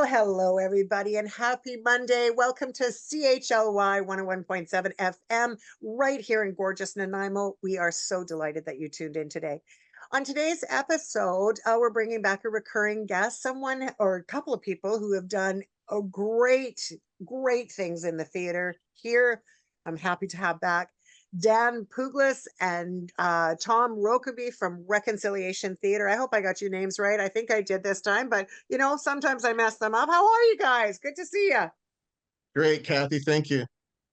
Hello, everybody, and happy Monday. Welcome to CHLY 101.7 FM right here in gorgeous Nanaimo. We are so delighted that you tuned in today. On today's episode, we're bringing back a recurring guest, someone or a couple of people who have done great things in the theater here. I'm happy to have back Dan Puglas and Tom Rokeby from Reconciliation Theater. I hope I got your names right. I think I did this time, but sometimes I mess them up. How are you guys? Good to see you. Great, Kathy. Thank you.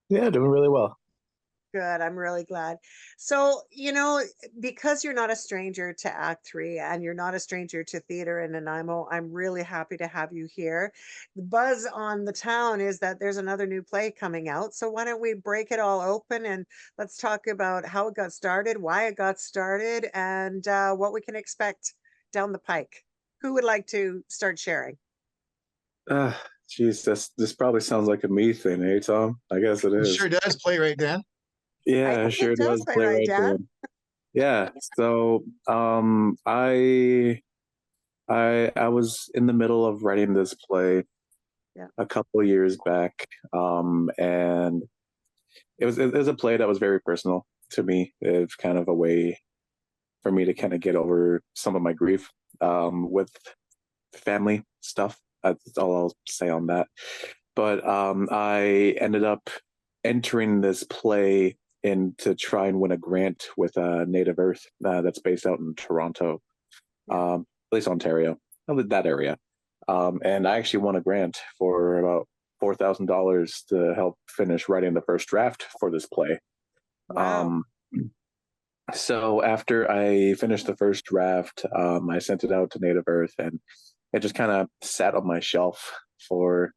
Yeah, doing really well. Good. I'm really glad. So, because you're not a stranger to Act Three and you're not a stranger to theater in Nanaimo, I'm really happy to have you here. The buzz on the town is that there's another new play coming out. So why don't we break it all open and let's talk about how it got started, why it got started, and what we can expect down the pike. Who would like to start sharing? Geez, this probably sounds like a me thing, eh, Tom? I guess it It is. sure does. Playwright Dan. Yeah, I it think sure it does does play play right, right Dan. there. Yeah. So, I was in the middle of writing this play Yeah. a couple of years back, and it was a play that was very personal to me. It's kind of a way for me to kind of get over some of my grief with family stuff. That's all I'll say on that. But I ended up entering this play in to try and win a grant with Native Earth that's based out in Toronto, at least Ontario, that area. And I actually won a grant for about $4,000 to help finish writing the first draft for this play. Wow. So after I finished the first draft, I sent it out to Native Earth, and it just kind of sat on my shelf for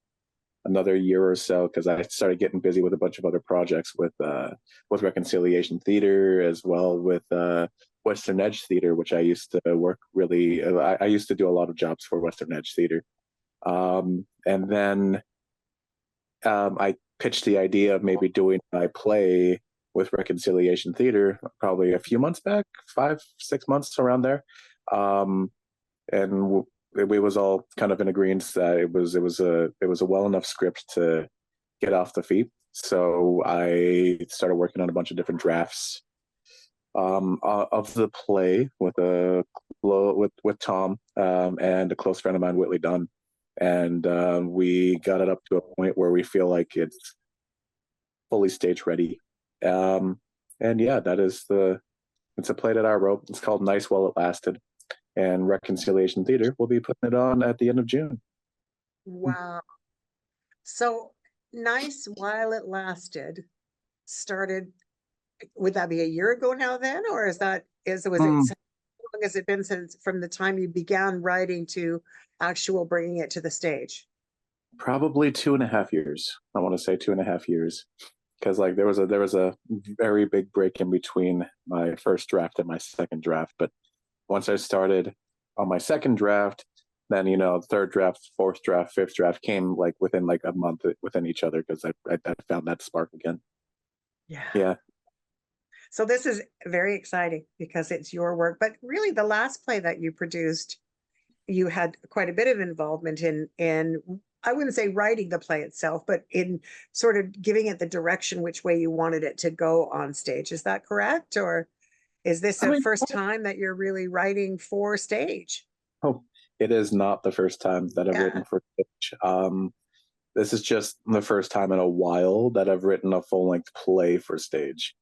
another year or so because I started getting busy with a bunch of other projects with Reconciliation Theater, as well with Western Edge Theater, which I used to work really. I used to do a lot of jobs for Western Edge Theater, and then I pitched the idea of maybe doing my play with Reconciliation Theater probably a few months back, 5-6 months around there, and we was all kind of in agreement that it was a well enough script to get off the feet. So I started working on a bunch of different drafts of the play with Tom and a close friend of mine, Whitley Dunn, and we got it up to a point where we feel like it's fully stage ready. And yeah, it's a play that I wrote. It's called Nice While It Lasted, and Reconciliation Theater will be putting it on at the end of June. Wow. So Nice While It Lasted started, would that be a year ago now then? Or was it, how long has it been since from the time you began writing to actual bringing it to the stage? Probably 2.5 years. I want to say 2.5 years. Because like there was a very big break in between my first draft and my second draft. But once I started on my second draft, then third draft, fourth draft, fifth draft came like within like a month within each other because I found that spark again. Yeah. So this is very exciting because it's your work, but really the last play that you produced, you had quite a bit of involvement in I wouldn't say writing the play itself, but in sort of giving it the direction which way you wanted it to go on stage. Is that correct? Or is this the first time that you're really writing for stage? Oh, it is not the first time that I've written for stage. This is just the first time in a while that I've written a full-length play for stage.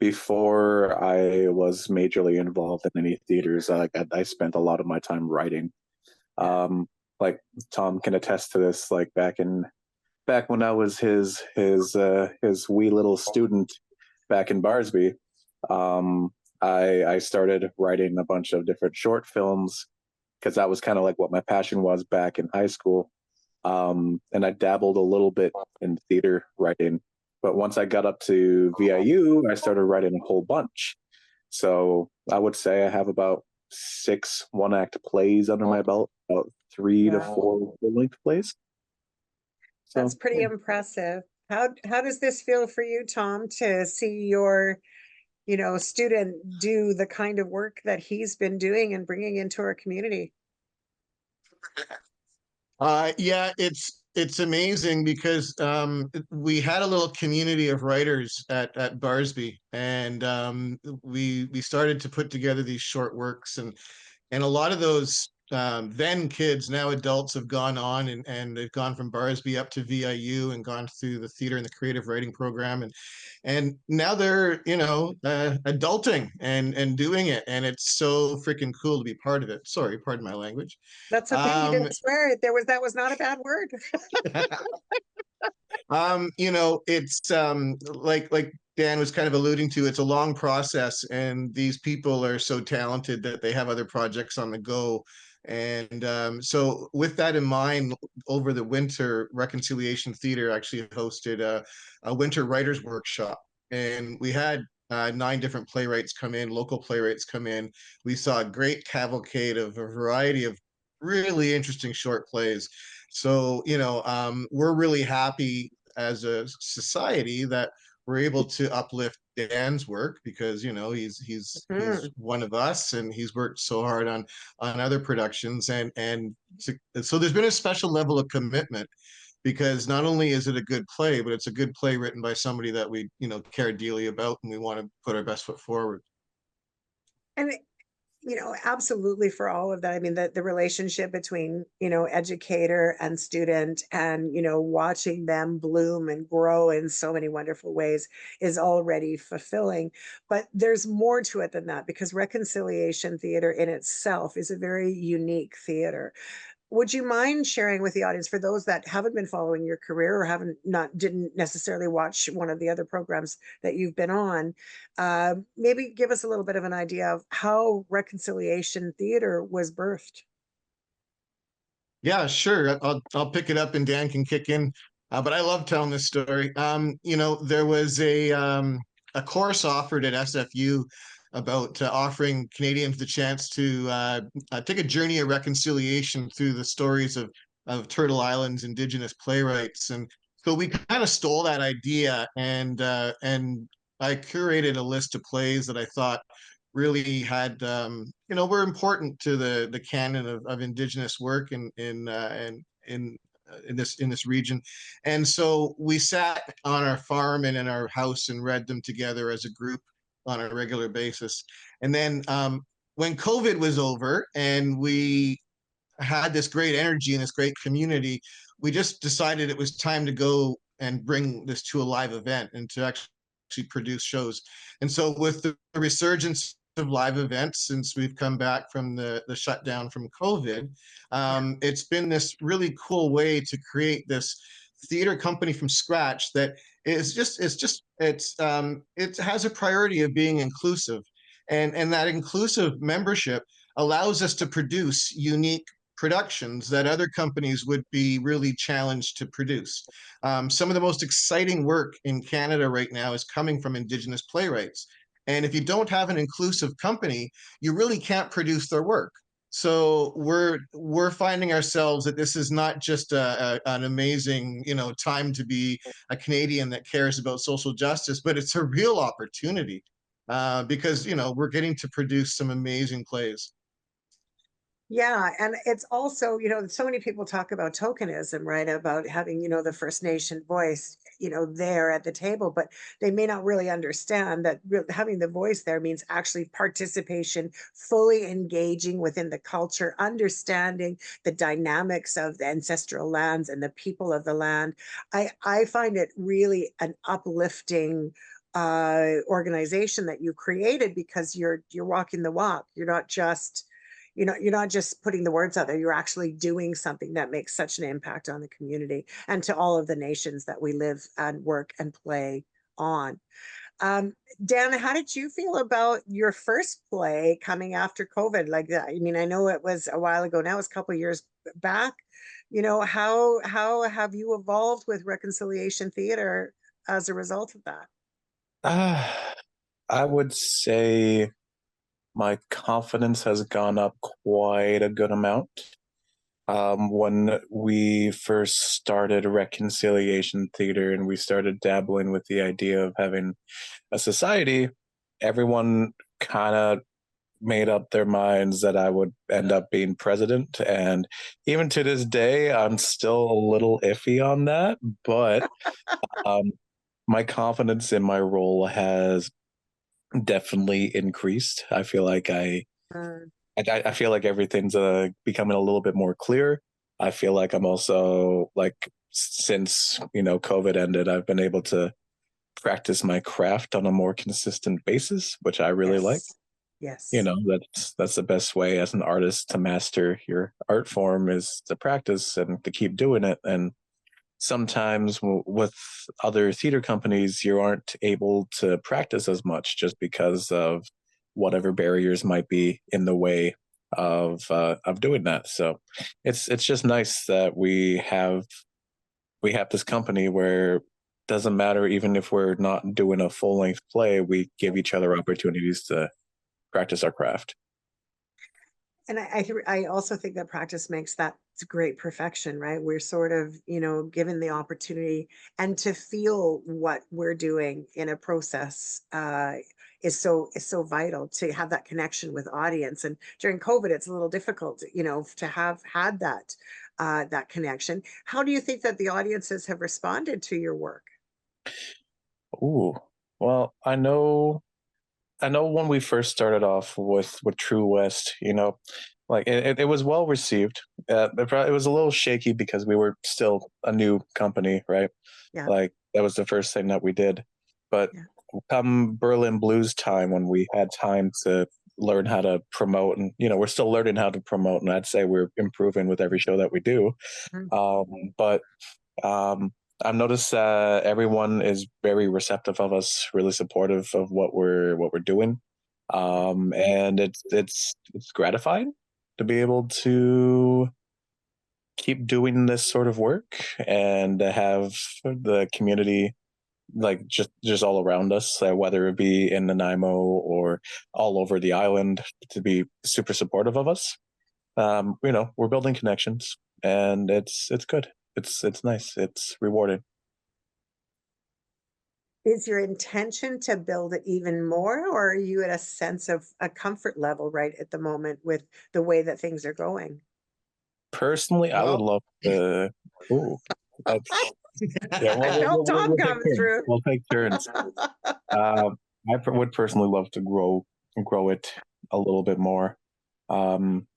Before I was majorly involved in any theaters, I spent a lot of my time writing. Like Tom can attest to this. Like back when I was his wee little student back in Barsby, I started writing a bunch of different short films because that was kind of like what my passion was back in high school. And I dabbled a little bit in theater writing, but once I got up to VIU, I started writing a whole bunch. So I would say I have about 6 one-act plays under my belt, about 3 to 4 full-length plays. So, that's pretty impressive. How does this feel for you, Tom, to see your student do the kind of work that he's been doing and bringing into our community? Yeah, it's amazing because we had a little community of writers at Barsby, and we started to put together these short works, and a lot of those then kids, now adults, have gone on and they've gone from Barsby up to VIU and gone through the theater and the creative writing program, and now they're adulting and doing it, and it's so freaking cool to be part of it. Sorry, pardon my language. That's okay. You Um, didn't swear. That was not a bad word. it's like Dan was kind of alluding to, it's a long process, and these people are so talented that they have other projects on the go. And so, with that in mind, over the winter, Reconciliation Theater actually hosted a winter writers workshop, and we had 9 different playwrights come in, local playwrights come in. We saw a great cavalcade of a variety of really interesting short plays. So, we're really happy as a society that we're able to uplift Dan's work, because he's Mhm. one of us, and he's worked so hard on other productions, so there's been a special level of commitment, because not only is it a good play, but it's a good play written by somebody that we care dearly about, and we want to put our best foot forward. And absolutely, for all of that. I mean, the relationship between, educator and student, and, watching them bloom and grow in so many wonderful ways is already fulfilling. But there's more to it than that, because Reconciliation Theater in itself is a very unique theater. Would you mind sharing with the audience, for those that haven't been following your career or didn't necessarily watch one of the other programs that you've been on, maybe give us a little bit of an idea of how Reconciliation Theater was birthed? Yeah, sure. I'll pick it up and Dan can kick in. But I love telling this story. There was a course offered at SFU about offering Canadians the chance to take a journey of reconciliation through the stories of Turtle Island's indigenous playwrights, and so we kind of stole that idea, and I curated a list of plays that I thought really had were important to the canon of indigenous work in this region. And so we sat on our farm and in our house and read them together as a group on a regular basis. And then when COVID was over and we had this great energy and this great community, we just decided it was time to go and bring this to a live event and to actually produce shows. And so, with the resurgence of live events since we've come back from the shutdown from COVID, it's been this really cool way to create this theater company from scratch that it has a priority of being inclusive, and that inclusive membership allows us to produce unique productions that other companies would be really challenged to produce. Some of the most exciting work in Canada right now is coming from Indigenous playwrights. And if you don't have an inclusive company, you really can't produce their work. So we're finding ourselves that this is not just an amazing time to be a Canadian that cares about social justice, but it's a real opportunity because we're getting to produce some amazing plays. Yeah, and it's also, so many people talk about tokenism, right? About having, the First Nation voice, there at the table, but they may not really understand that having the voice there means actually participation, fully engaging within the culture, understanding the dynamics of the ancestral lands and the people of the land. I find it really an uplifting organization that you created, because you're walking the walk. You're not just putting the words out there, you're actually doing something that makes such an impact on the community and to all of the nations that we live and work and play on. um, Dan, how did you feel about your first play coming after COVID like that? I mean, I know it was a while ago now, it's a couple of years back. How have you evolved with Reconciliation Theater as a result of that? Uh, I would say my confidence has gone up quite a good amount. When we first started Reconciliation Theater and we started dabbling with the idea of having a society, everyone kind of made up their minds that I would end up being president. And even to this day, I'm still a little iffy on that. But um, my confidence in my role has definitely increased. I feel like Uh, I feel like everything's becoming a little bit more clear. I feel like I'm also like since COVID ended, I've been able to practice my craft on a more consistent basis, which I really like. yes. Yes. That's the best way as an artist to master your art form is to practice and to keep doing it. And sometimes with other theater companies, you aren't able to practice as much just because of whatever barriers might be in the way of doing that. So it's just nice that we have this company where doesn't matter even if we're not doing a full length play, we give each other opportunities to practice our craft. And I also think that practice makes that great perfection, right? We're sort of, given the opportunity and to feel what we're doing in a process is so vital to have that connection with audience. And during COVID, it's a little difficult, to have had that connection. How do you think that the audiences have responded to your work? Ooh, well, I know when we first started off with True West, like it was well received. It was a little shaky because we were still a new company, right? Yeah, Like that was the first thing that we did. But yeah. come Berlin Blues time, when we had time to learn how to promote, and we're still learning how to promote, and I'd say we're improving with every show that we do. Mhm. But I've noticed that everyone is very receptive of us, really supportive of what we're doing, and it's gratifying to be able to keep doing this sort of work and to have the community like just all around us, whether it be in Nanaimo or all over the island, to be super supportive of us. We're building connections, and it's good. It's nice. It's rewarding. Is your intention to build it even more, or are you at a sense of a comfort level right at the moment with the way that things are going? Personally, I would Well, love to. Ooh, that's yeah. Well, we'll, Felt we'll, we'll Tom we'll take coming turns. through. We'll take turns. Um, would personally love to grow it a little bit more,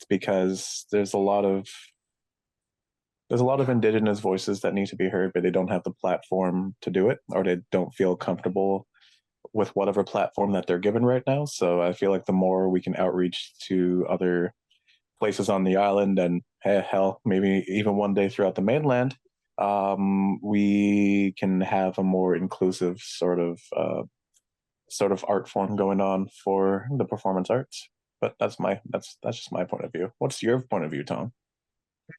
because there's a lot of indigenous voices that need to be heard, but they don't have the platform to do it, or they don't feel comfortable with whatever platform that they're given right now. So I feel like the more we can outreach to other places on the island, and hell, maybe even one day throughout the mainland, we can have a more inclusive sort of art form going on for the performance arts. But that's just my point of view. What's your point of view, Tom?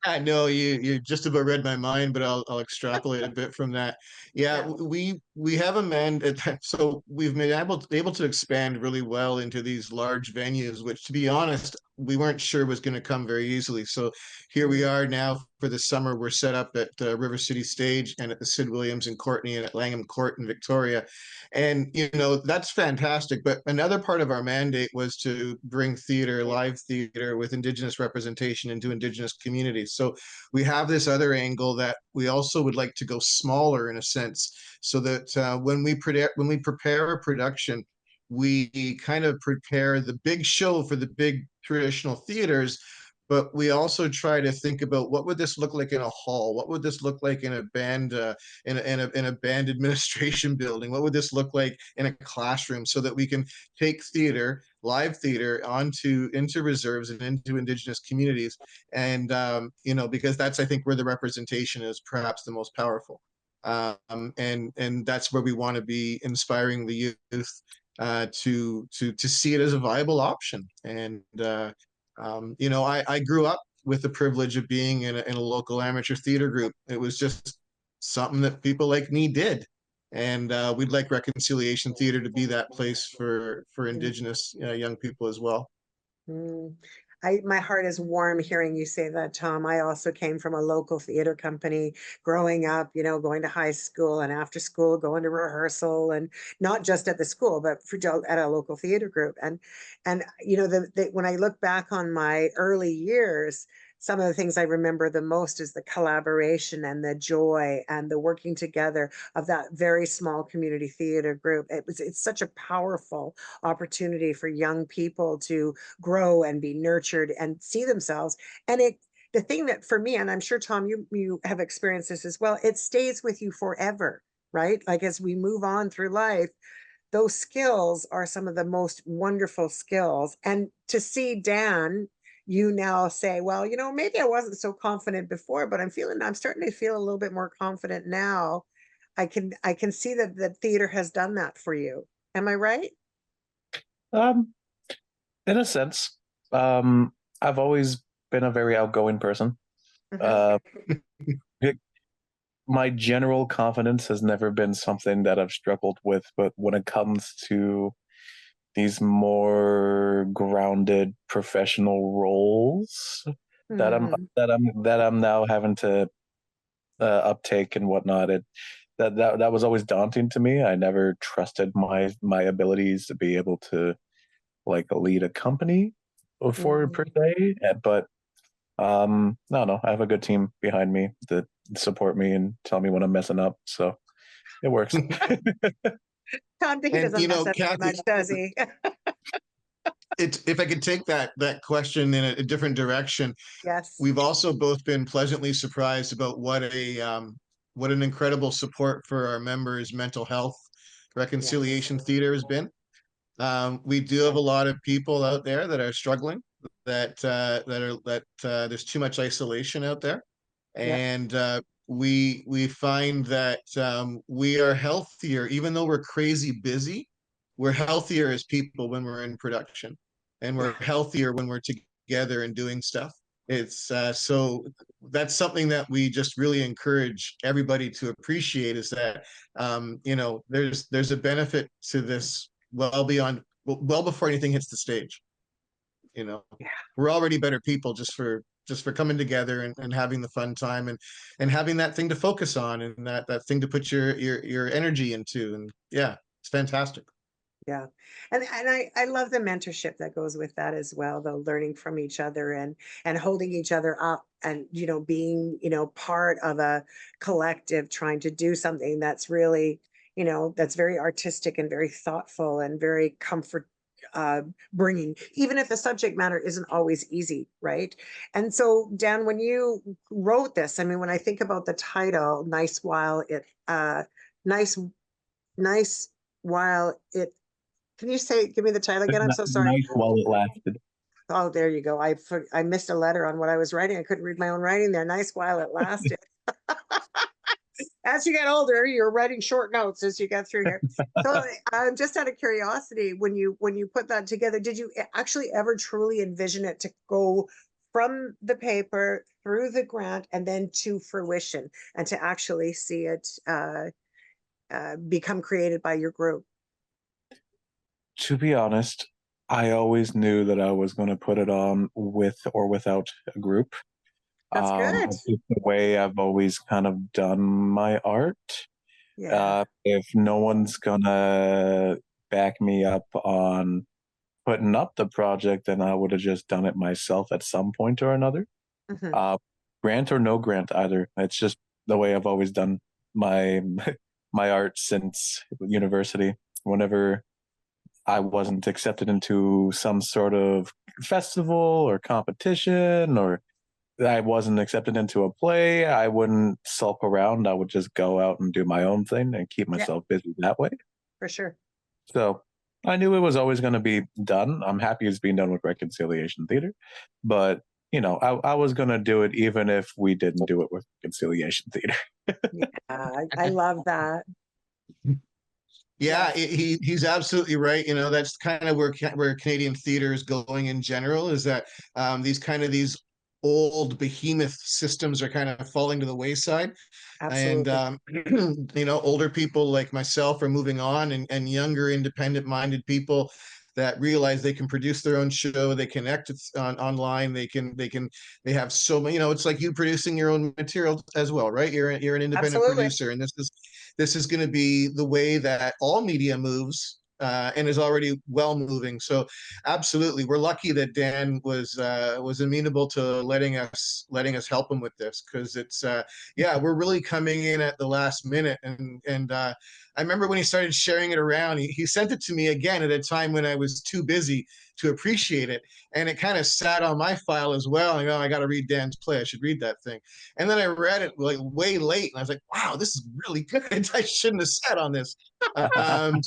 I know you just about read my mind, but I'll extrapolate a bit from that. Yeah, Yeah. we have a mandate, so we've been able to expand really well into these large venues, which, to be honest, we weren't sure was going to come very easily. So here we Mm, are now for the summer. We're set up at River City Stage and at the Sid Williams and Courtney and at Langham Court in Victoria, and that's fantastic. But another part of our mandate was to bring theater, live theater with Indigenous representation into Indigenous communities. So we have this other angle that we also would like to go smaller in a sense, so that when we prepare a production, we kind of prepare the big show for the big traditional theaters, but we also try to think about what would this look like in a hall, what would this look like in a band, in a band administration building, what would this look like in a classroom, so that we can take theater, live theater, onto into reserves and into Indigenous communities. And because that's, I think, where the representation is perhaps the most powerful. And that's where we want to be inspiring the youth, to see it as a viable option. And I grew up with the privilege of being in a local amateur theater group. It was just something that people like me did, and we'd like Reconciliation Theater to be that place for mm, Indigenous young people as well. mm. my heart is warm hearing you say that, Tom. I also came from a local theater company growing up, going to high school and after school, going to rehearsal, and not just at the school, but at a local theater group. And when I look back on my early years, some of the things I remember the most is the collaboration and the joy and the working together of that very small community theater group. It's such a powerful opportunity for young people to grow and be nurtured and see themselves. And the thing that for me, and I'm sure Tom, you have experienced this as well, it stays with you forever, right? Like as we move on through life, those skills are some of the most wonderful skills. And to see Dan, you now say, well, maybe I wasn't so confident before, but I'm starting to feel a little bit more confident now. I can see that the theater has done that for you. Am I right? Um, in a sense, um, I've always been a very outgoing person. Hmm. Uh, my general confidence has never been something that I've struggled with, but when it comes to these more grounded professional roles that I'm Hmm. that I'm now having to uptake and whatnot, that was always daunting to me. I never trusted my abilities to be able to like lead a company for per Hmm. se, but no, I have a good team behind me that support me and tell me when I'm messing up, so it works. Tom, he And doesn't mess up too Kathy, much, does he? it's if I could take that question in a different direction, Yes. we've also both been pleasantly surprised about what an incredible support for our members' mental health Yes. reconciliation theater has been. We do have a lot of people out there that are struggling, that there's too much isolation out there, Yep. and we find that we are healthier, even though we're crazy busy. We're healthier as people when we're in production, and Yeah. we're healthier when we're together and doing stuff. It's so that's something that we just really encourage everybody to appreciate, is that there's a benefit to this well before anything hits the stage. you know Yeah. we're already better people just for coming together and having the fun time, and having that thing to focus on, and that thing to put your energy into, and yeah, it's fantastic. Yeah. And I love the mentorship that goes with that as well, though, learning from each other and holding each other up and, being, part of a collective trying to do something that's really, that's very artistic and very thoughtful and very comfort bringing, even if the subject matter isn't always easy, right? And so, Dan, when you wrote this, I mean, when I think about the title, nice, nice while it can you give me the title again? I'm so sorry. Nice while it lasted. Oh, there you go. I missed a letter on what I was writing. I couldn't read my own writing there. Nice while it lasted. As you get older, you're writing short notes as you get through here. So, just out of curiosity, when you put that together, did you actually ever truly envision it to go from the paper through the grant and then to fruition, and to actually see it become created by your group? To be honest, I always knew that I was going to put it on with or without a group. That's good. It's just the way I've always kind of done my art. Yeah. If no one's gonna back me up on putting up the project, then I would have just done it myself at some point or another. Hmm. Uh, grant or no grant either. It's just the way I've always done my my art since university. Whenever I wasn't accepted into some sort of festival or competition, or I wasn't accepted into a play, I wouldn't sulk around. I would just go out and do my own thing and keep Yeah, myself busy that way. for sure. So I knew it was always going to be done. I'm happy it's being done with Reconciliation Theater, but I was going to do it even if we didn't do it with Reconciliation Theater. Yeah, I love that. Yeah, Yes, he's absolutely right. That's kind of where Canadian theater is going in general, is that these old behemoth systems are kind of falling to the wayside, and absolutely. older people like myself are moving on, and younger independent minded people, that realize they can produce their own show, they connect online, they have so many, it's like you producing your own material as well, right? You're an independent Absolutely. producer, and this is going to be the way that all media moves, and is already well moving. So absolutely, we're lucky that Dan was amenable to letting us help him with this, because it's yeah, we're really coming in at the last minute. And I remember when he started sharing it around, he sent it to me again at a time when I was too busy to appreciate it, and it kind of sat on my file as well. And, I got to read Dan's play, I should read that thing. And then I read it like way late, and I was like, wow, this is really good. I shouldn't have sat on this. um,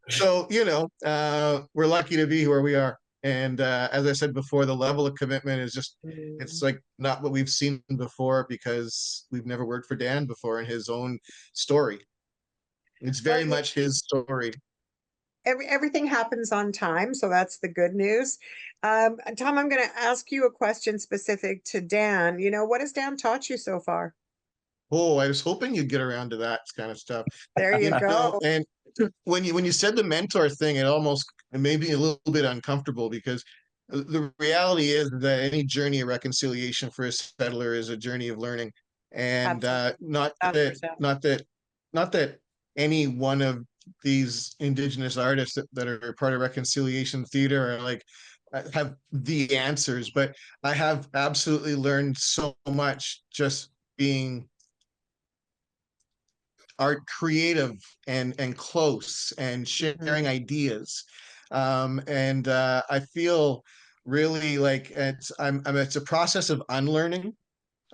so we're lucky to be where we are. And as I said before, the level of commitment is just, it's Mm. like not what we've seen before, because we've never worked for Dan before in his own story. It's Well, very much his story. everything happens on time, so that's the good news. Tom, I'm going to ask you a question specific to Dan. What has Dan taught you so far? Oh, I was hoping you'd get around to that kind of stuff. There you go. And when you said the mentor thing, it made me a little bit uncomfortable, because the reality is that any journey of reconciliation for a settler is a journey of learning. And Absolutely. not that 1,000%. not that any one of these indigenous artists that are part of reconciliation theater are like have the answers, but I have absolutely learned so much just being art creative and close and sharing Mhm. ideas. And I feel really like it's a process of unlearning.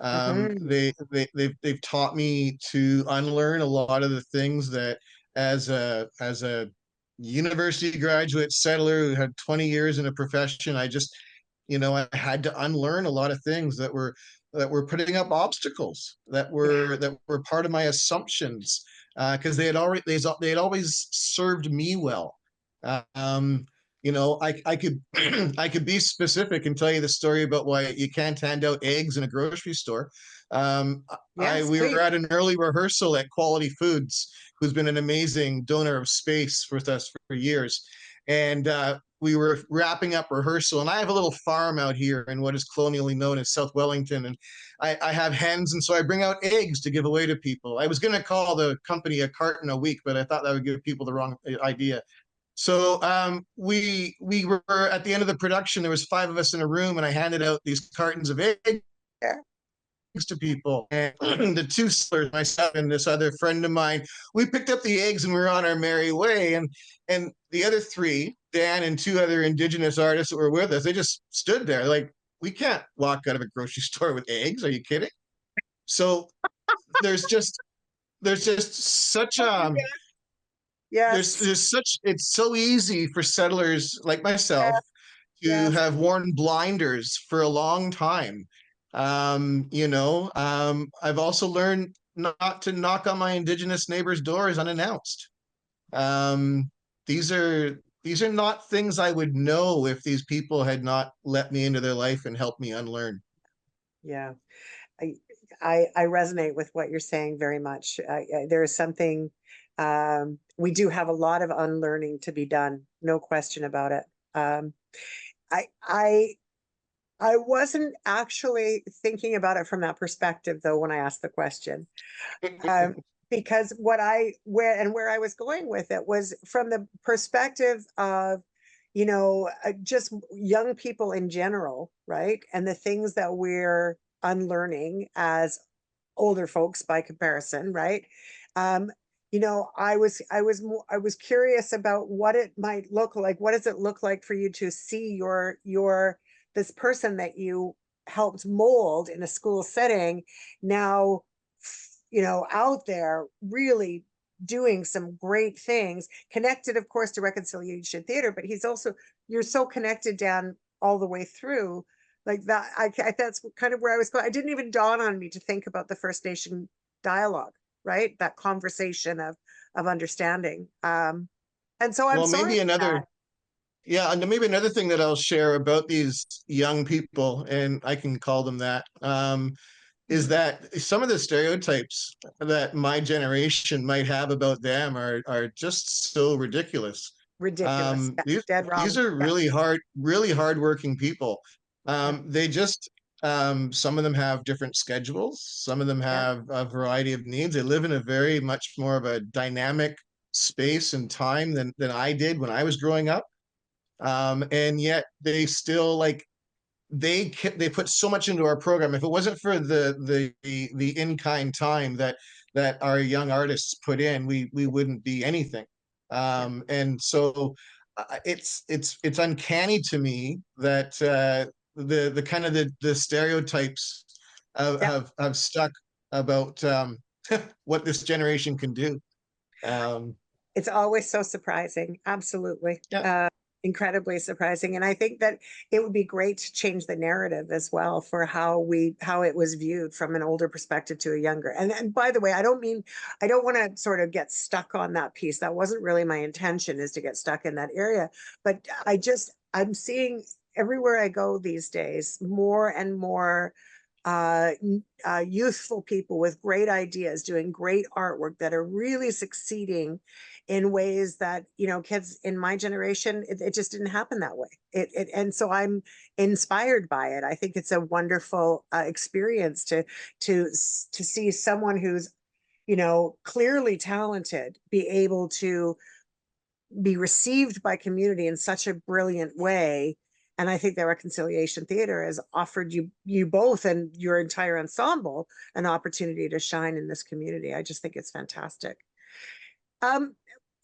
Mhm. They've taught me to unlearn a lot of the things that, as a university graduate settler who had 20 years in a profession, I had to unlearn a lot of things that were putting up obstacles, Yeah. that were part of my assumptions, because they had always served me well. Um, I could I could be specific and tell you the story about why you can't hand out eggs in a grocery store. Um, Yes, we were please. at an early rehearsal at Quality Foods, who's been an amazing donor of space with us for years, and we were wrapping up rehearsal. And I have a little farm out here in what is colonially known as South Wellington, and I have hens, and so I bring out eggs to give away to people. I was going to call the company a carton a week, but I thought that would give people the wrong idea. So we were at the end of the production. There was 5 of us in a room, and I handed out these cartons of eggs Yeah. to people. And the two sisters, myself and this other friend of mine, we picked up the eggs and we were on our merry way. And the other three, Dan and two other indigenous artists that were with us, they just stood there like, we can't walk out of a grocery store with eggs. Are you kidding? So there's just there's just such Yes. it's so easy for settlers like myself Yes. to Yes. have worn blinders for a long time. I've also learned not to knock on my indigenous neighbors' doors unannounced. Um, these are not things I would know if these people had not let me into their life and helped me unlearn. Yeah. I, I resonate with what you're saying very much. There is something, we do have a lot of unlearning to be done, no question about it. Um, I, I, I wasn't actually thinking about it from that perspective though when I asked the question, um, because where I was going with it was from the perspective of, just young people in general, right? And the things that we're unlearning as older folks by comparison, right? Um, I was curious about what it might look like. What does it look like for you to see your this person that you helped mold in a school setting now, out there really doing some great things, connected, of course, to Reconciliation Theater, but you're so connected down all the way through like that. That's kind of where I was going. I didn't even dawn on me to think about the First Nation dialogue, right? That conversation of understanding. And so I'm Well, sorry maybe for another that. Yeah, and maybe another thing that I'll share about these young people, and I can call them that, is Mhm. that some of the stereotypes that my generation might have about them are just so ridiculous. Ridiculous. Yeah, These dead these wrong. are Yeah, really hardworking people. yeah, They just some of them have different schedules. Some of them yeah, have a variety of needs. They live in a very much more of a dynamic space and time than I did when I was growing up. And yet they still like they put so much into our program. If it wasn't for the in-kind time that our young artists put in, we wouldn't be anything. yeah, And so it's uncanny to me that the kind of the stereotypes yeah. have stuck about what this generation can do. Um, It's always so surprising. Absolutely. yeah, Incredibly surprising. And I think that it would be great to change the narrative as well for how it was viewed from an older perspective to a younger. And by the way, I don't want to sort of get stuck on that piece. That wasn't really my intention, is to get stuck in that area. But I'm seeing everywhere I go these days more and more youthful people with great ideas doing great artwork that are really succeeding in ways that, kids in my generation, it just didn't happen that way. And so I'm inspired by it. I think it's a wonderful experience to see someone who's, clearly talented be able to be received by community in such a brilliant way. And I think that Reconciliation Theater has offered you both and your entire ensemble an opportunity to shine in this community. I just think it's fantastic. Um,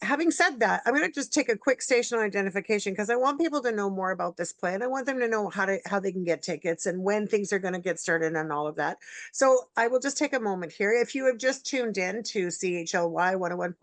Having said that, I'm going to just take a quick station identification because I want people to know more about this play, and I want them to know how they can get tickets and when things are going to get started and all of that. So I will just take a moment here. If you have just tuned in to CHLY 101.7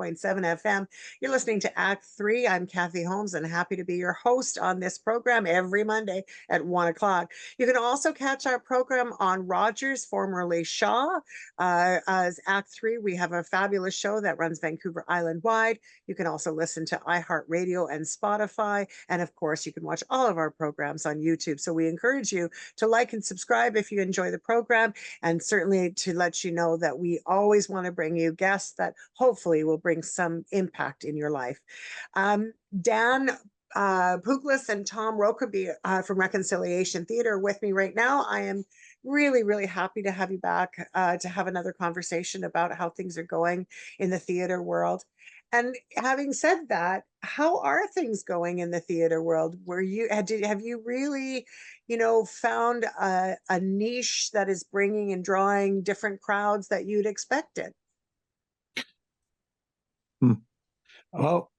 FM, you're listening to Act Three. I'm Kathy Holmes and happy to be your host on this program every Monday at 1 o'clock. You can also catch our program on Rogers, formerly Shaw. As Act Three, we have a fabulous show that runs Vancouver Island wide. You can also listen to iHeartRadio and Spotify. And of course, you can watch all of our programs on YouTube. So we encourage you to like and subscribe if you enjoy the program, and certainly to let you know that we always want to bring you guests that hopefully will bring some impact in your life. Dan Puglas and Tom Rokeby from Reconciliation Theater with me right now. I am really, really happy to have you back to have another conversation about how things are going in the theater world. And having said that, how are things going in the theater world? Have you really, found a niche that is bringing and drawing different crowds that you'd expected? Hmm. Well,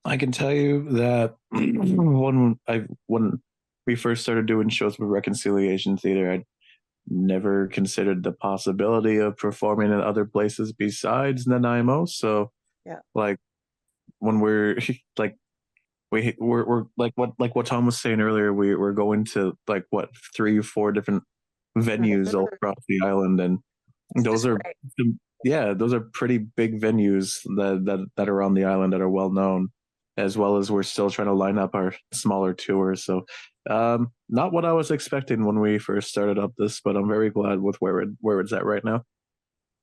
I can tell you that when we first started doing shows with Reconciliation Theater, I never considered the possibility of performing in other places besides Nanaimo. So, Yeah, like, when we're like we're like what Tom was saying earlier, we're going to like what 3 or 4 different venues all across the island, and it's those just are great. yeah, those are pretty big venues that are on the island that are well known, as well as we're still trying to line up our smaller tours. So, not what I was expecting when we first started up this, but I'm very glad with where it's at right now.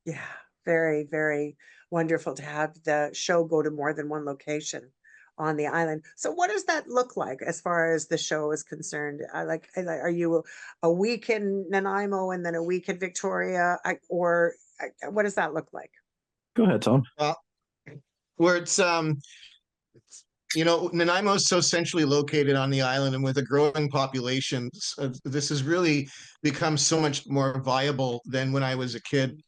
Yeah, very, very wonderful to have the show go to more than one location on the island. So what does that look like as far as the show is concerned? Are you a week in Nanaimo and then a week in Victoria, or what does that look like? Go ahead, Tom. well, where it's Nanaimo is so centrally located on the island, and with a growing population, this has really become so much more viable than when I was a kid.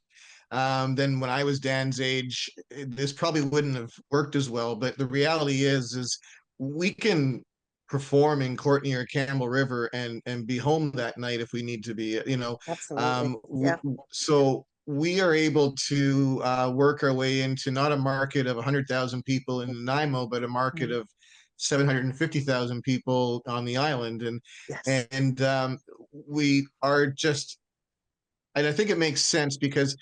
Then when I was Dan's age, this probably wouldn't have worked as well. But the reality is we can perform in Courtney or Campbell River and be home that night if we need to be. Absolutely. Yeah. So we are able to work our way into not a market of 100,000 people in Nanaimo, but a market Mm. of 750,000 people on the island, Yes. and we are just. And I think it makes sense because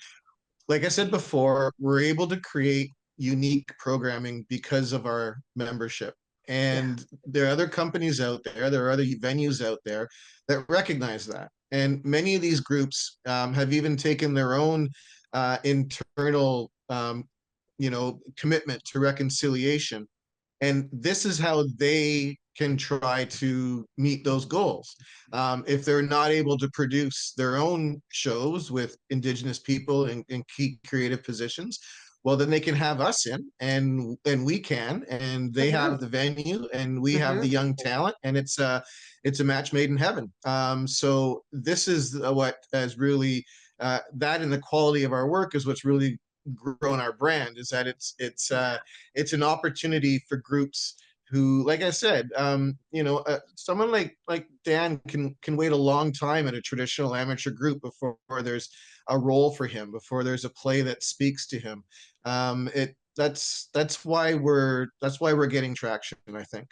like I said before, we're able to create unique programming because of our membership. Yeah. And there are other companies out there are other venues out there that recognize that. And many of these groups have even taken their own internal, commitment to reconciliation. and this is how they can try to meet those goals. If they're not able to produce their own shows with indigenous people in key creative positions, well, then they can have us in, and we can, and they Mm-hmm. have the venue, and we have Mm-hmm. the young talent, and it's a match made in heaven. So this is what has really that, and the quality of our work is what's really grown our brand. Is that it's an opportunity for groups who, like I said, someone like Dan can wait a long time at a traditional amateur group before there's a role for him, before there's a play that speaks to him. It that's why we're getting traction, I think,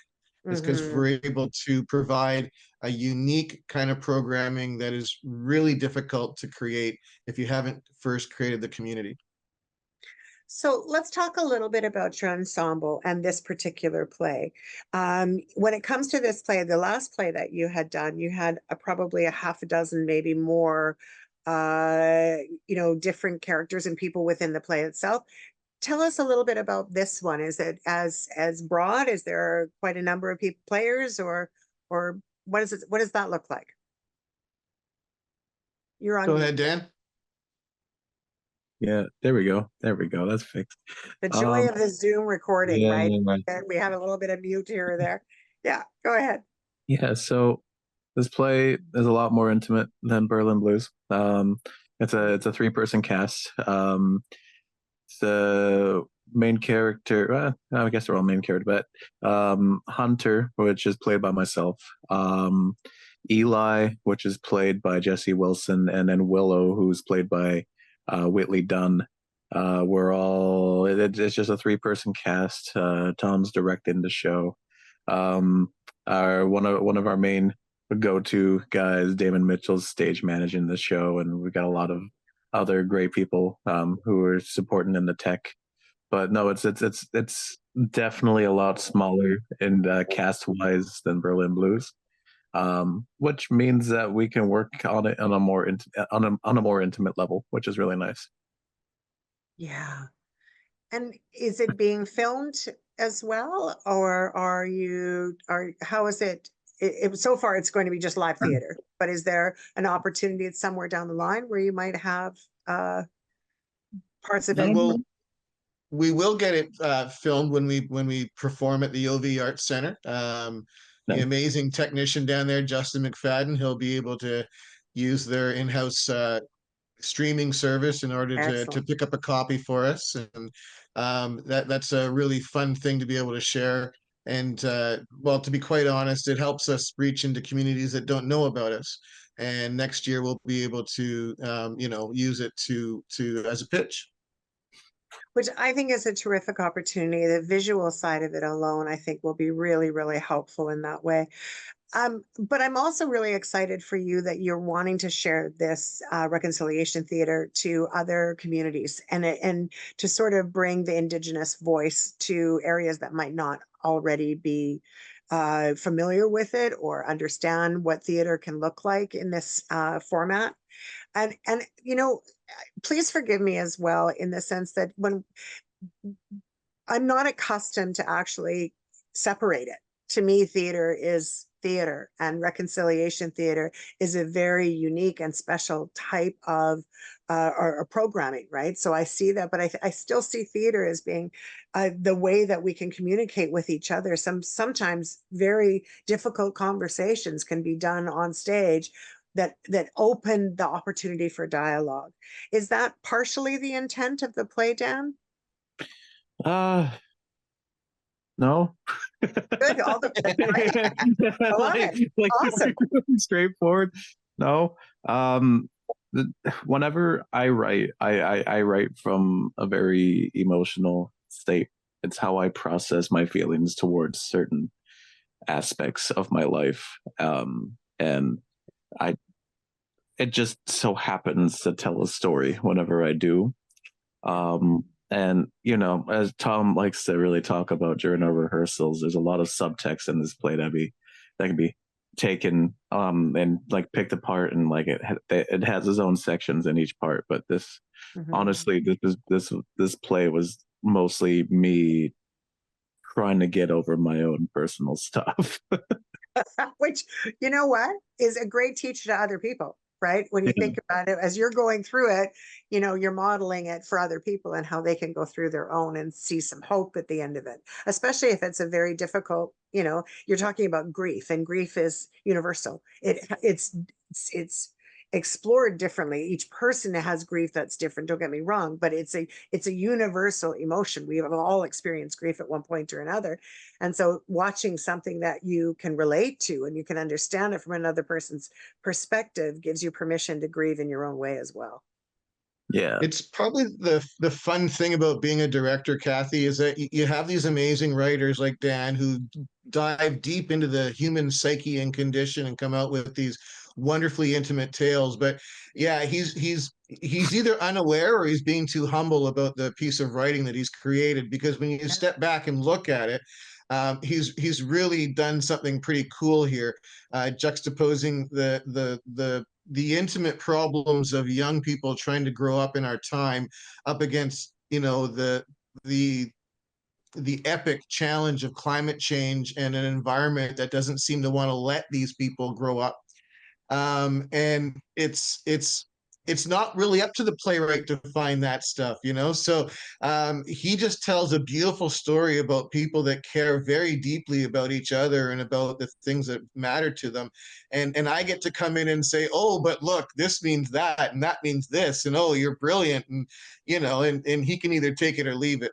is because Mm-hmm. we're able to provide a unique kind of programming that is really difficult to create if you haven't first created the community. So let's talk a little bit about your ensemble and this particular play. When it comes to this play, the last play that you had done, you had probably a half a dozen, maybe more, uh, different characters and people within the play itself. Tell us a little bit about this one. Is it as broad? Is there quite a number of people, players, or what is it? What does that look like? You're on Go mute. ahead, Dan. Yeah, there we go. There we go. That's fixed. The joy Um, of the Zoom recording, right? yeah, We have a little bit of mute here or there. Yeah, go ahead. yeah. So this play is a lot more intimate than Berlin Blues. It's a 3-person cast. The main character, I guess they're all main character, but Hunter, which is played by myself, Eli, which is played by Jesse Wilson, and then Willow, who's played by Whitley Dunn. It's just a 3-person cast. Tom's directing the show. One of our main go-to guys, Damon Mitchell's stage managing the show, and we got a lot of other great people who are supporting in the tech. But no, it's definitely a lot smaller in cast wise than Berlin Blues, which means that we can work on it on a more intimate level, which is really nice. Yeah. And is it being filmed as well, or how is it? So far, it's going to be just live theater, but is there an opportunity somewhere down the line where you might have uh, parts of We it? will we will get it filmed when we perform at the OV Arts Center. The Nice. amazing technician down there, Justin McFadden, he'll be able to use their in-house streaming service in order to Excellent. pick up a copy for us, and that's a really fun thing to be able to share. And well, to be quite honest, it helps us reach into communities that don't know about us. And next year we'll be able to use it to as a pitch. Which I think is a terrific opportunity. The visual side of it alone, I think, will be really, really helpful in that way. But I'm also really excited for you that you're wanting to share this reconciliation theater to other communities, and to sort of bring the Indigenous voice to areas that might not already be familiar with it or understand what theater can look like in this format. And please forgive me as well in the sense that when I'm not accustomed to actually separate it. To me, theater is theater, and reconciliation theater is a very unique and special type of or programming, right? So I see that, but I still see theater as being the way that we can communicate with each other. Sometimes very difficult conversations can be done on stage that open the opportunity for dialogue. Is that partially the intent of the play, Dan? Uh no. Good, all the great. I love it. like Awesome. straightforward. No. Um Whenever I write, I write from a very emotional state. It's how I process my feelings towards certain aspects of my life. And I it just so happens to tell a story whenever I do. And as Tom likes to really talk about during our rehearsals, there's a lot of subtext in this play that can be taken and like picked apart, and like it has its own sections in each part. But this, Mhm. honestly, this play was mostly me trying to get over my own personal stuff. Which, you know what, is a great teacher to other people, right? When you Yeah. think about it, as you're going through it, you know, you're modeling it for other people and how they can go through their own and see some hope at the end of it, especially if it's a very difficult, you know, you're talking about grief, and grief is universal. It's explored differently. Each person has grief that's different, don't get me wrong, but it's a universal emotion. We have all experienced grief at one point or another. And so watching something that you can relate to and you can understand it from another person's perspective gives you permission to grieve in your own way as well. Yeah. It's probably the fun thing about being a director, Kathy, is that you have these amazing writers like Dan who dive deep into the human psyche and condition and come out with these wonderfully intimate tales. But yeah, he's either unaware or he's being too humble about the piece of writing that he's created. Because when you step back and look at it, he's really done something pretty cool here, juxtaposing the intimate problems of young people trying to grow up in our time up against, you know, the the epic challenge of climate change and an environment that doesn't seem to want to let these people grow up. And it's not really up to the playwright to find that stuff, you know. So he just tells a beautiful story about people that care very deeply about each other and about the things that matter to them. And I get to come in and say, oh, but look, this means that and that means this, and oh, you're brilliant, and you know, and he can either take it or leave it.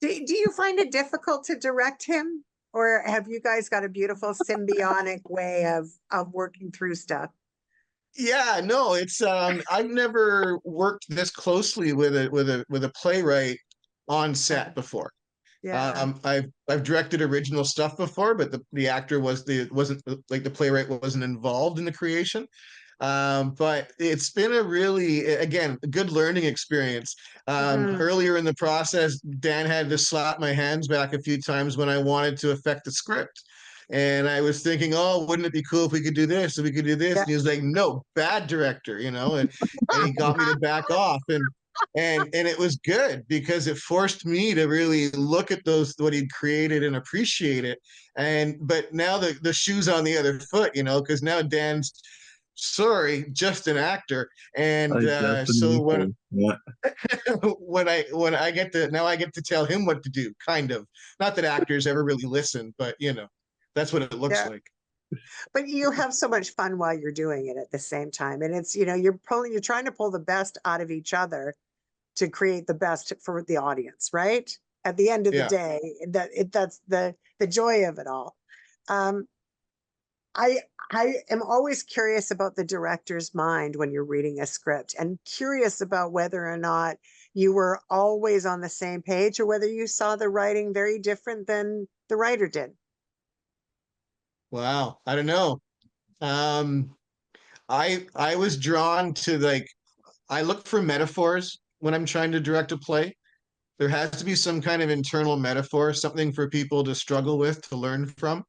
Do you find it difficult to direct him? Or have you guys got a beautiful symbiotic way of working through stuff? Yeah, no, it's I've never worked this closely with a playwright on Yeah. set before. Yeah. I've directed original stuff before, but the actor wasn't like the playwright wasn't involved in the creation. But it's been a really, again, a good learning experience. Mhm. Earlier in the process, Dan had to slap my hands back a few times when I wanted to affect the script. And I was thinking, oh, wouldn't it be cool if we could do this, if we could do this? Yeah. And he was like, no, bad director, you know, and he got me to back off. And it was good because it forced me to really look at those what he'd created and appreciate it. And but now the shoe's on the other foot, you know, because now Dan's sorry, just an actor. I And just so when yeah. when I get to now I get to tell him what to do, kind of. Not that actors ever really listen, but you know, that's what it looks Yeah. like. But you have so much fun while you're doing it at the same time. And it's, you know, you're trying to pull the best out of each other to create the best for the audience, right? At the end of the Yeah. day, that's the joy of it all. Um, I I am always curious about the director's mind when you're reading a script, and curious about whether or not you were always on the same page or whether you saw the writing very different than the writer did. Wow. I don't know. Um, I was drawn to like I look for metaphors when I'm trying to direct a play. There has to be some kind of internal metaphor, something for people to struggle with, to learn from.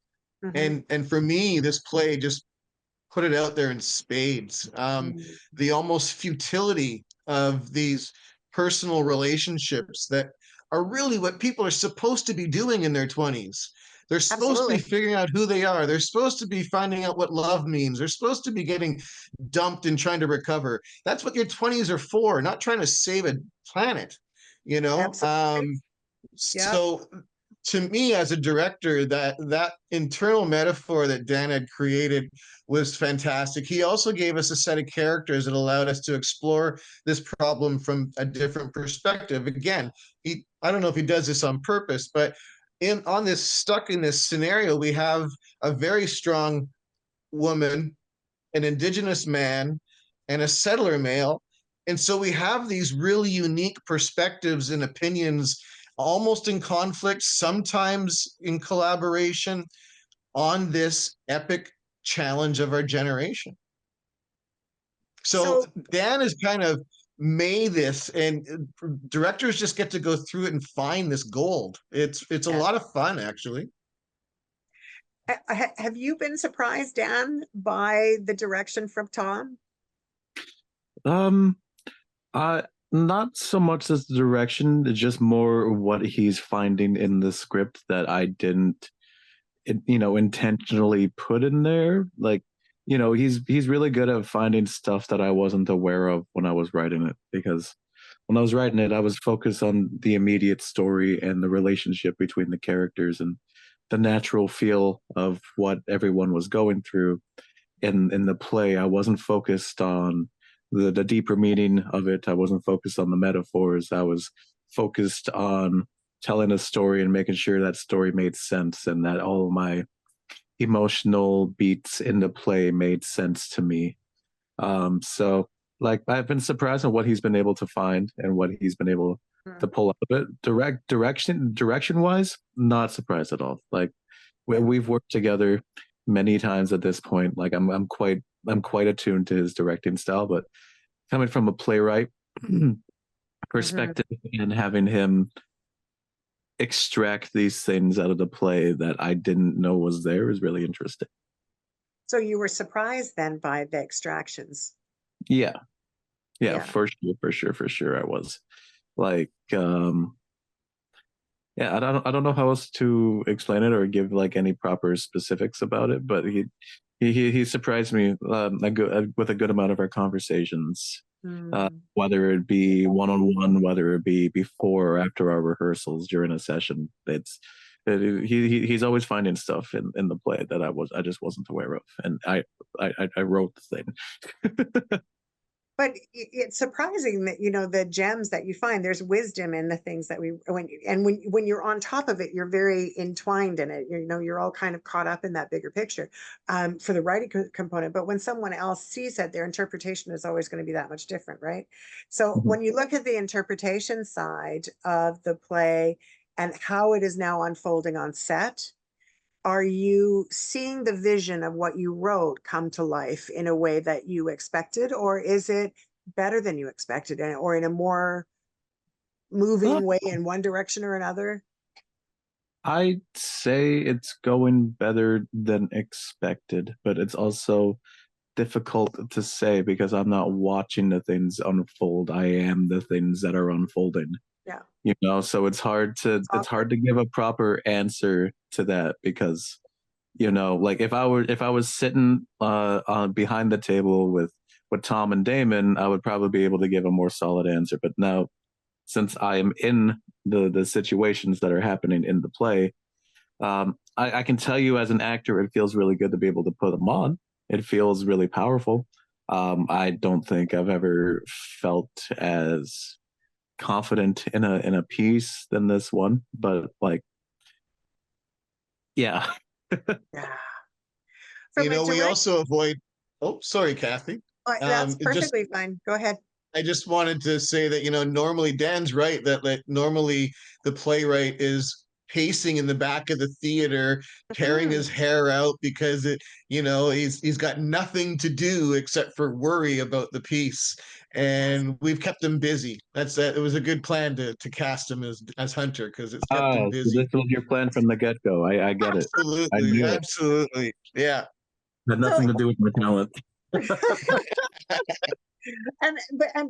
Mhm. And for me, this play just put it out there in spades. Mm. The almost futility of these personal relationships that are really what people are supposed to be doing in their 20s. They're supposed to be Absolutely. figuring out who they are. They're supposed to be finding out what love means. They're supposed to be getting dumped and trying to recover. That's what your 20s are for, not trying to save a planet, you know? Absolutely. Yep. So to me as a director, that internal metaphor that Dan had created was fantastic. He also gave us a set of characters that allowed us to explore this problem from a different perspective. Again, I don't know if he does this on purpose, but in on this stuck in this scenario, we have a very strong woman, an indigenous man, and a settler male. And so we have these really unique perspectives and opinions, almost in conflict, sometimes in collaboration, on this epic challenge of our generation. So So Dan has kind of made this, and directors just get to go through it and find this gold. It's a yeah. lot of fun, actually. Have you been surprised, Dan, by the direction from Tom? Um, I Not so much as the direction, it's just more what he's finding in the script that I didn't, intentionally put in there. Like, he's really good at finding stuff that I wasn't aware of when I was writing it. Because when I was writing it, I was focused on the immediate story and the relationship between the characters and the natural feel of what everyone was going through in the play. I wasn't focused on the deeper meaning of it. I wasn't focused on the metaphors. I was focused on telling a story and making sure that story made sense and that all of my emotional beats in the play made sense to me. So like I've been surprised at what he's been able to find and what he's been able to Mm, pull out of it. Direction wise, not surprised at all. Like yeah. we've worked together many times at this point. Like I'm quite attuned to his directing style, but coming from a playwright Hmm. perspective and having him extract these things out of the play that I didn't know was there is really interesting. So you were surprised then by the extractions. Yeah, yeah, Yeah. for sure, for sure, for sure. I was like, yeah, I don't know how else to explain it or give like any proper specifics about it, but he surprised me with a good amount of our conversations, Mm. whether it be one on one, whether it be before or after our rehearsals during a session. He's always finding stuff in the play that I just wasn't aware of, and I wrote the thing. But it's surprising that, the gems that you find, there's wisdom in the things that when you're on top of it, you're very entwined in it. You're all kind of caught up in that bigger picture, for the writing component. But when someone else sees it, their interpretation is always going to be that much different, right? So Mhm. when you look at the interpretation side of the play and how it is now unfolding on set, are you seeing the vision of what you wrote come to life in a way that you expected, or is it better than you expected, or in a more Uh, moving way in one direction or another? I'd say it's going better than expected, but it's also difficult to say because I'm not watching the things unfold. I am the things that are unfolding. Yeah, So it's it's awkward. hard to give a proper answer to that because like if I was sitting behind the table with Tom and Damon, I would probably be able to give a more solid answer. But now since I am in the situations that are happening in the play, I can tell you as an actor, it feels really good to be able to put them on. It feels really powerful. I don't think I've ever felt as confident in a piece than this one, but like, yeah. Yeah, from You a know, we direct. also avoid. Oh, sorry, Kathy. That's It just perfectly fine. Go ahead. I just wanted to say that, normally Dan's right that like normally the playwright is pacing in the back of the theater, tearing his Mhm. hair out because he's got nothing to do except for worry about the piece. Yes. And we've kept him busy. It was a good plan to cast him as Hunter because it's kept him Oh, so busy. this was your plan from the get-go. I get it. I Absolutely, knew it. absolutely. Yeah. Had So, nothing to do with my talent.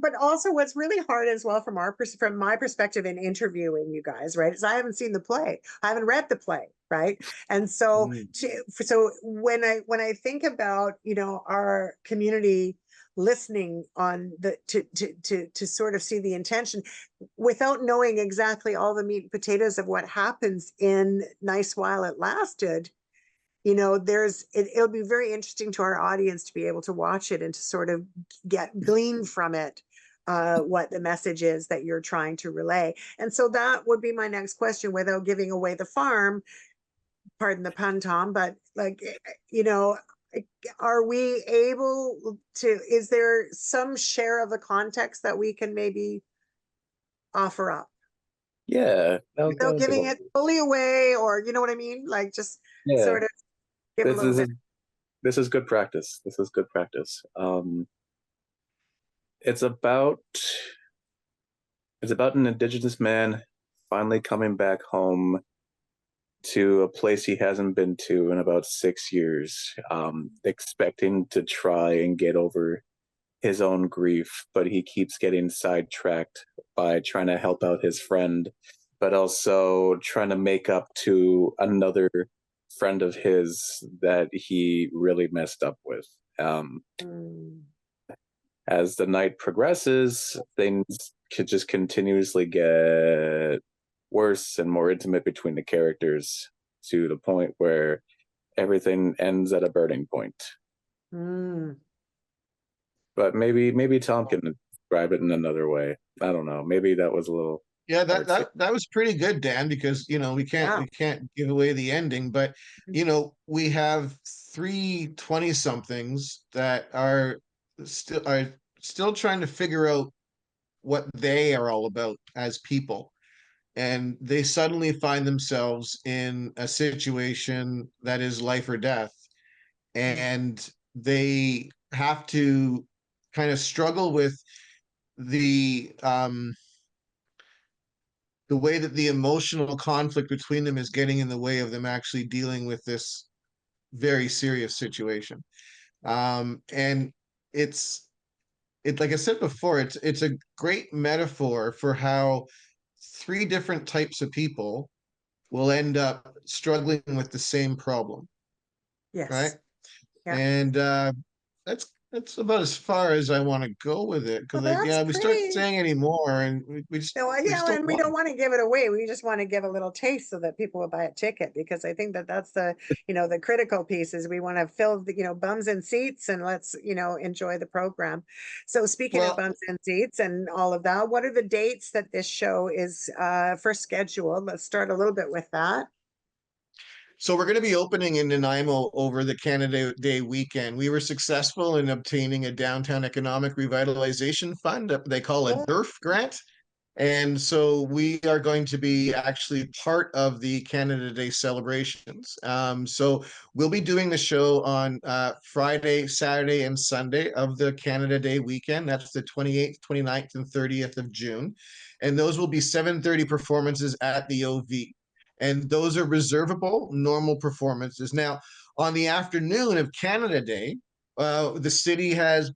but also what's really hard as well from from my perspective in interviewing you guys, right, is I haven't seen the play, I haven't read the play, right? And so Mm. when I think about, our community listening on the to sort of see the intention without knowing exactly all the meat and potatoes of what happens in Nice While It Lasted, it'll be very interesting to our audience to be able to watch it and to sort of glean from it, what the message is that you're trying to relay. And so that would be my next question, without giving away the farm, pardon the pun, Tom, but like, you know are we able to, is there some share of the context that we can maybe offer up Yeah, without that'll give giving a it fully away, or you know what I mean, like just yeah. sort of give a This little is bit. this is good practice. This is good practice. It's about it's about an indigenous man finally coming back home to a place he hasn't been to in about 6 years, expecting to try and get over his own grief, but he keeps getting sidetracked by trying to help out his friend, but also trying to make up to another friend of his that he really messed up with. Um, Mm. as the night progresses, things could just continuously get worse and more intimate between the characters to the point where everything ends at a burning point. Mm. But maybe Tom can describe it in another way. I don't know. Maybe that was a little Yeah, that artsy. that that was pretty good, Dan, because Yeah. we can't give away the ending, but we have three 20 somethings that are still trying to figure out what they are all about as people. And they suddenly find themselves in a situation that is life or death. And they have to kind of struggle with the the way that the emotional conflict between them is getting in the way of them actually dealing with this very serious situation. And it's like I said before, it's a great metaphor for how three different types of people will end up struggling with the same problem, right? Yes. Yeah. And that's about as far as I want to go with it, Well, because that's we start pretty. saying any more, and No, we just don't and we want. don't want to give it away. We just want to give a little taste so that people will buy a ticket, because I think that that's the critical piece is we want to fill bums and seats, and let's, enjoy the program. So speaking of Well, bums and seats and all of that, what are the dates that this show is first scheduled? Let's start a little bit with that. so we're going to be opening in Nanaimo over the Canada Day weekend. We were successful in obtaining a downtown economic revitalization fund that they call a Yeah. DERF grant. And so we are going to be actually part of the Canada Day celebrations. So we'll be doing the show on Friday, Saturday, and Sunday of the Canada Day weekend. That's the 28th, 29th, and 30th of June. And those will be 7:30 performances at the OV. And those are reservable, normal performances. Now, on the afternoon of Canada Day, the city has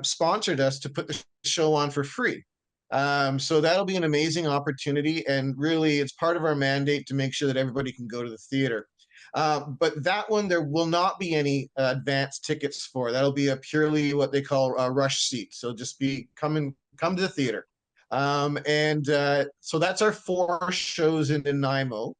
sponsored us to put the show on for free. So that'll be an amazing opportunity. And really, it's part of our mandate to make sure that everybody can go to the theater. But that one, there will not be any advance tickets for. That'll be a purely what they call a rush seat. So just come to the theater. So that's our four shows in Nanaimo.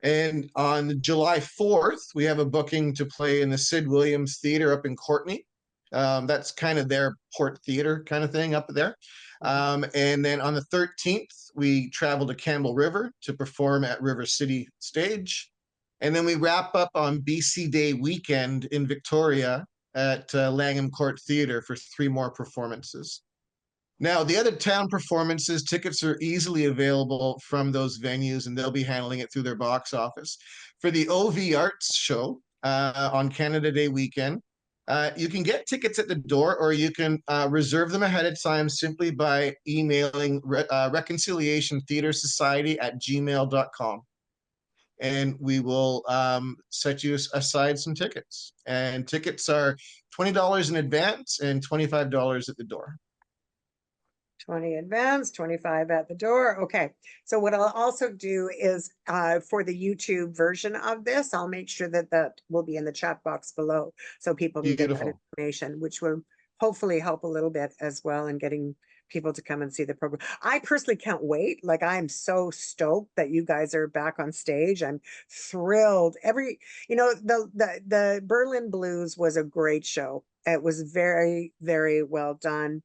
And on July 4th, we have a booking to play in the Sid Williams Theater up in Courtney. That's kind of their port theater kind of thing up there. And then on the 13th, we travel to Campbell River to perform at River City Stage. And then we wrap up on BC Day weekend in Victoria at Langham Court Theater for three more performances. Now, the other town performances, tickets are easily available from those venues, and they'll be handling it through their box office. For the OV Arts show on Canada Day weekend, you can get tickets at the door, or you can reserve them ahead of time simply by emailing Reconciliation Theater Society at gmail.com. And we will set you aside some tickets. And tickets are $20 in advance and $25 at the door. 20 advance, 25 at the door. Okay. So what I'll also do is for the YouTube version of this, I'll make sure that that will be in the chat box below so people can get that Beautiful. information, which will hopefully help a little bit as well in getting people to come and see the program. I personally can't wait. Like, I'm so stoked that you guys are back on stage. I'm thrilled. The Berlin Blues was a great show. It was very, very well done.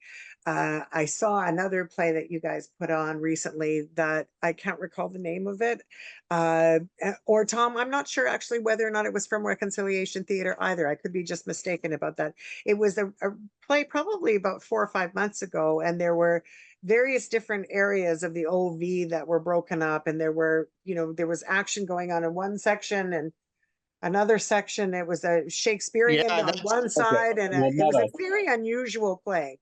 I saw another play that you guys put on recently that I can't recall the name of it. Or Tom, I'm not sure actually whether or not it was from Reconciliation Theater either. I could be just mistaken about that. It was a play probably about 4 or 5 months ago, and there were various different areas of the OV that were broken up, and there was action going on in one section and another section. It was a Yeah, Shakespearean on that's one Okay. side, and Well, it was a meta. very unusual play.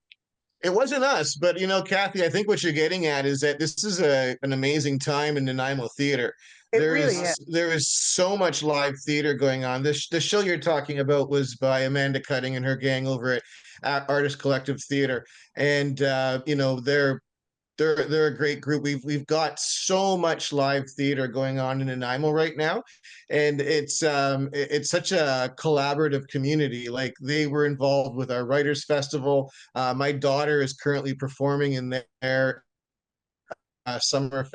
It wasn't us, but Kathy, I think what you're getting at is that this is an amazing time in Nanaimo theater. It really is. There is so much live theater going on. The show you're talking about was by Amanda Cutting and her gang over at Artist Collective Theater, and they're a great group. We've got so much live theater going on in Nanaimo right now, and it's such a collaborative community. Like they were involved with our writers festival. My daughter is currently performing in their summer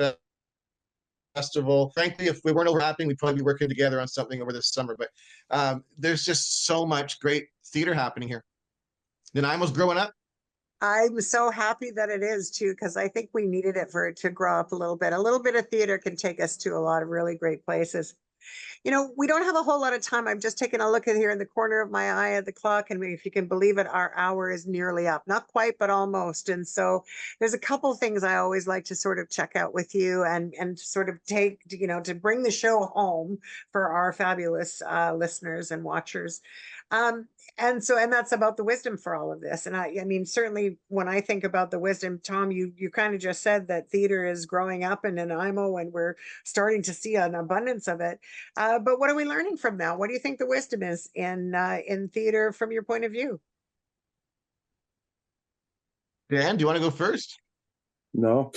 festival. Frankly, if we weren't overlapping, we'd probably be working together on something over this summer. But there's just so much great theater happening here. Nanaimo's growing up. I'm so happy that it is too, because I think we needed it for it to grow up a little bit. A little bit of theater can take us to a lot of really great places. We don't have a whole lot of time. I'm just taking a look at here in the corner of my eye at the clock, and if you can believe it, our hour is nearly up. Not quite, but almost. And so there's a couple things I always like to sort of check out with you and sort of take, to bring the show home for our fabulous listeners and watchers. And that's about the wisdom for all of this. And I mean, certainly when I think about the wisdom, Tom, you kind of just said that theater is growing up in Nanaimo and we're starting to see an abundance of it. But what are we learning from that? What do you think the wisdom is in theater from your point of view? Dan, do you want to go first? No.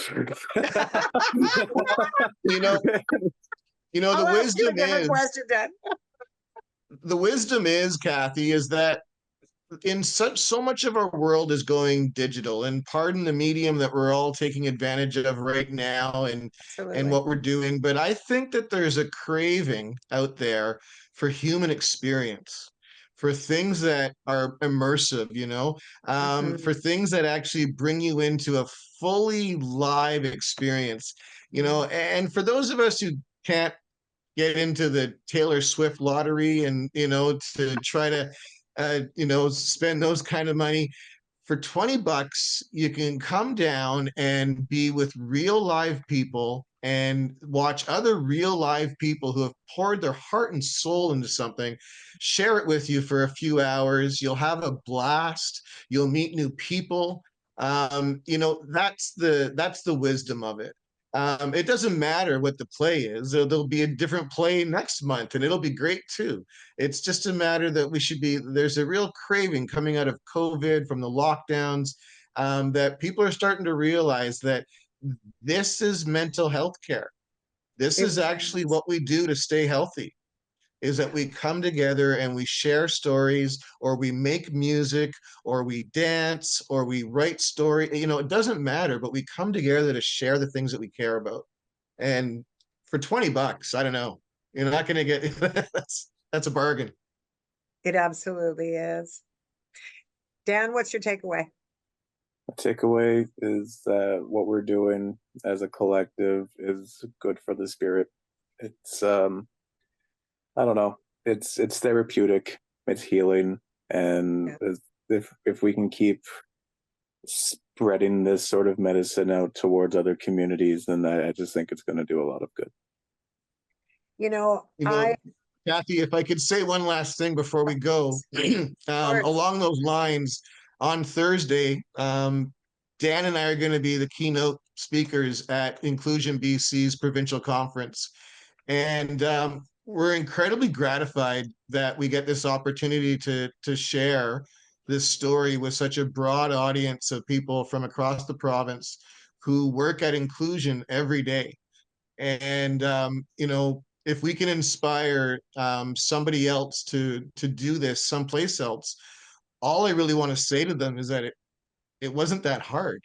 you know, I'll the ask you a wisdom different is question, Dan. the wisdom is, Kathy, is that so much of our world is going digital, and pardon the medium that we're all taking advantage of right now and Absolutely. what we're doing, but I think that there's a craving out there for human experience, for things that are immersive, Hmm. for things that actually bring you into a fully live experience, and for those of us who can't get into the Taylor Swift lottery and to try to spend those kind of money. For 20 bucks, you can come down and be with real live people and watch other real live people who have poured their heart and soul into something, share it with you for a few hours. You'll have a blast. You'll meet new people. That's the wisdom of it. It doesn't matter what the play is. There'll be a different play next month, and it'll be great too. It's just a matter that there's a real craving coming out of COVID from the lockdowns, that people are starting to realize that this is mental health care. This It is really actually is. what we do to stay healthy, is that we come together and we share stories, or we make music, or we dance, or we write story. It doesn't matter, but we come together to share the things that we care about. And for 20 bucks, I don't know. You're not going to get that's a bargain. It absolutely is. Dan, what's your takeaway? Takeaway is that what we're doing as a collective is good for the spirit. It's I don't know. It's therapeutic. It's healing, and Yeah. if we can keep spreading this sort of medicine out towards other communities, then I just think it's going to do a lot of good. You know, You I, know, Kathy, if I could say one last thing before we go, of course, along those lines, on Thursday, Dan and I are going to be the keynote speakers at Inclusion BC's provincial conference. And we're incredibly gratified that we get this opportunity to share this story with such a broad audience of people from across the province who work at inclusion every day. And if we can inspire somebody else to do this someplace else, all I really want to say to them is that it wasn't that hard.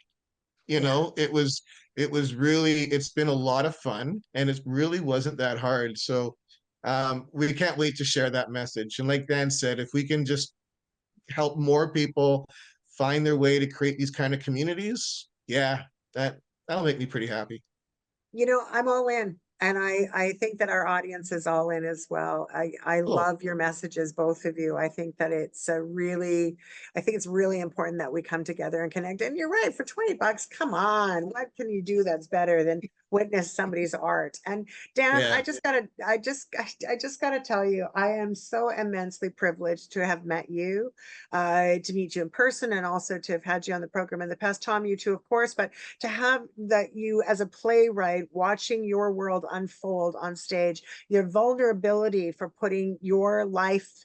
yeah. It's been a lot of fun, and it really wasn't that hard. So we can't wait to share that message. And like Dan said, if we can just help more people find their way to create these kind of communities, yeah, that'll make me pretty happy. I'm all in. And I think that our audience is all in as well. I Cool. love your messages, both of you. I think that I think it's really important that we come together and connect. And you're right, for 20 bucks, come on, what can you do that's better than witness somebody's art. And Dan, Yeah. I just gotta tell you, I am so immensely privileged to have met you, to meet you in person, and also to have had you on the program in the past. Tom, you too, of course, but to have that you as a playwright watching your world unfold on stage, your vulnerability for putting your life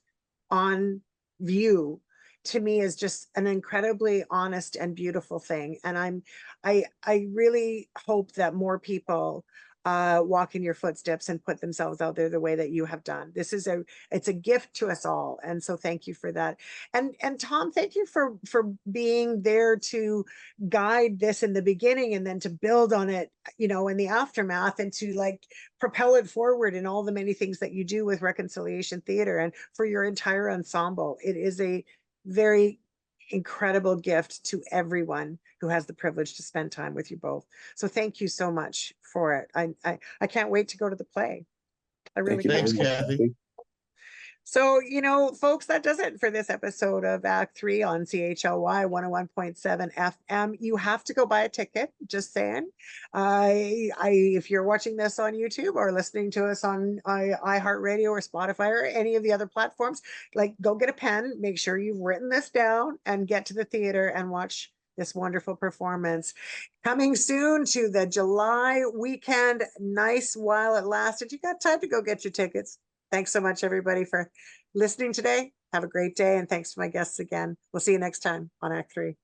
on view, to me is just an incredibly honest and beautiful thing. And I really hope that more people walk in your footsteps and put themselves out there the way that you have done. It's a gift to us all, and so thank you for that. And Tom, thank you for being there to guide this in the beginning, and then to build on it, in the aftermath, and to like propel it forward in all the many things that you do with Reconciliation Theater, and for your entire ensemble. It is a very incredible gift to everyone who has the privilege to spend time with you both. So thank you so much for it. I can't wait to go to the play. I Thank really you very Thanks, can't. much, Kathy. Kathy. So, folks, that does it for this episode of Act 3 on CHLY 101.7 FM. You have to go buy a ticket, just saying. If you're watching this on YouTube or listening to us on iHeartRadio or Spotify or any of the other platforms, like, go get a pen, make sure you've written this down, and get to the theater and watch this wonderful performance. Coming soon to the July weekend, nice while it lasted. You got time to go get your tickets. Thanks so much, everybody, for listening today. Have a great day, and thanks to my guests again. We'll see you next time on Act 3.